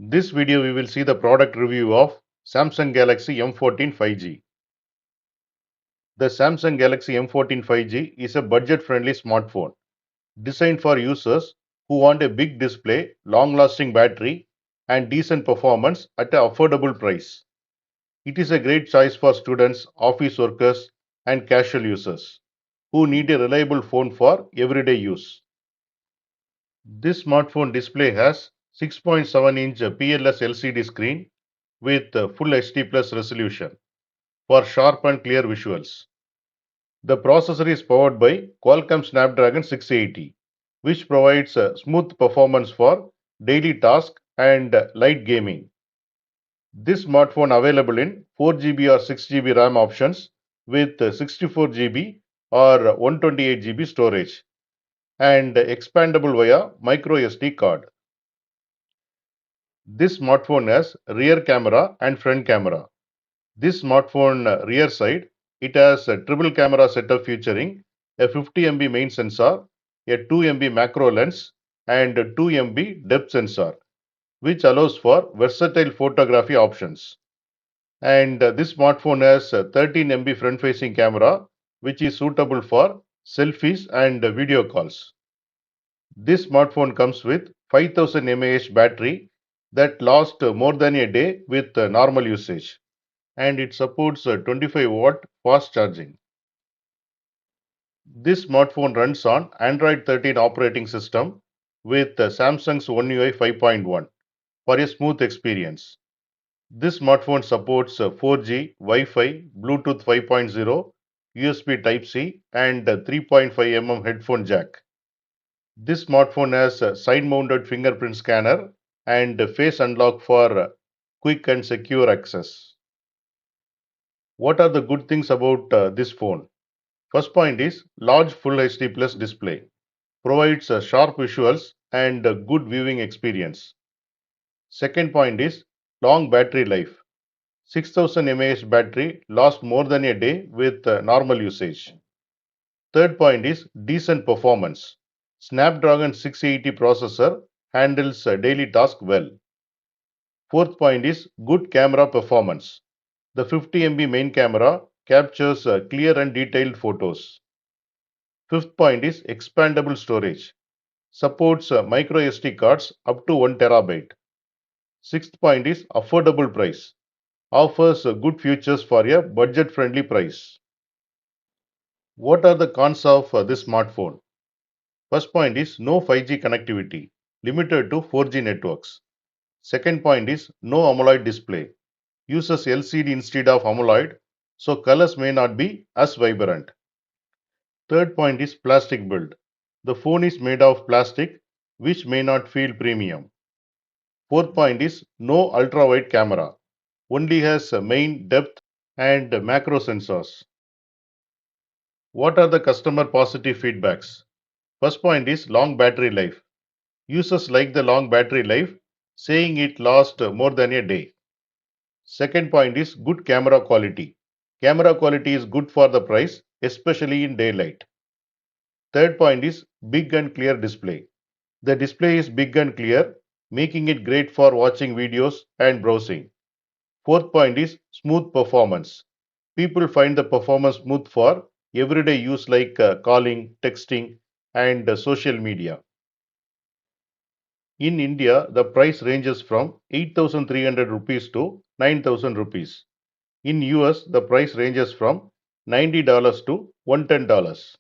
This video we will see the product review of Samsung Galaxy M14 5G. The Samsung Galaxy M14 5G is a budget-friendly smartphone designed for users who want a big display, long-lasting battery, and decent performance at an affordable price. It is a great choice for students, office workers, and casual users who need a reliable phone for everyday use. This smartphone display has 6.7-inch PLS LCD screen with full HD plus resolution for sharp and clear visuals. The processor is powered by Qualcomm Snapdragon 680, which provides smooth performance for daily tasks and light gaming. This smartphone available in 4GB or 6GB RAM options with 64GB or 128GB storage and expandable via micro SD card. This smartphone has rear camera and front camera. This smartphone rear side, it has a triple camera setup featuring a 50 MP main sensor, a 2 MP macro lens, and a 2 MP depth sensor, which allows for versatile photography options. And this smartphone has a 13 MP front-facing camera, which is suitable for selfies and video calls. This smartphone comes with 5000 mAh battery that lasts more than a day with normal usage, and it supports 25-watt fast charging. This smartphone runs on Android 13 operating system with Samsung's One UI 5.1 for a smooth experience. This smartphone supports 4G, Wi-Fi, Bluetooth 5.0, USB Type-C, and 3.5 headphone jack. This smartphone has a side-mounted fingerprint scanner and face unlock for quick and secure access. What are the good things about this phone? First point is large Full HD Plus display. Provides sharp visuals and a good viewing experience. Second point is long battery life. 6000 mAh battery lasts more than a day with normal usage. Third point is decent performance. Snapdragon 680 processor handles daily tasks well. Fourth point is good camera performance. The 50 MP main camera captures clear and detailed photos. Fifth point is expandable storage. Supports micro SD cards up to 1 terabyte. Sixth point is affordable price. Offers good features for a budget friendly price. What are the cons of this smartphone? First point is no 5G connectivity, limited to 4G networks. Second point is no AMOLED display. Uses LCD instead of AMOLED, so colors may not be as vibrant. Third point is plastic build. The phone is made of plastic, which may not feel premium. Fourth point is no ultra wide camera, only has a main depth and macro sensors. What are the customer positive feedbacks? First point is long battery life. Users like the long battery life, saying it lasts more than a day. Second point is good camera quality. Camera quality is good for the price, especially in daylight. Third point is big and clear display. The display is big and clear, making it great for watching videos and browsing. Fourth point is smooth performance. People find the performance smooth for everyday use like calling, texting, and social media. In India, the price ranges from 8,300 rupees to 9,000 rupees. In US, the price ranges from $90 to $110.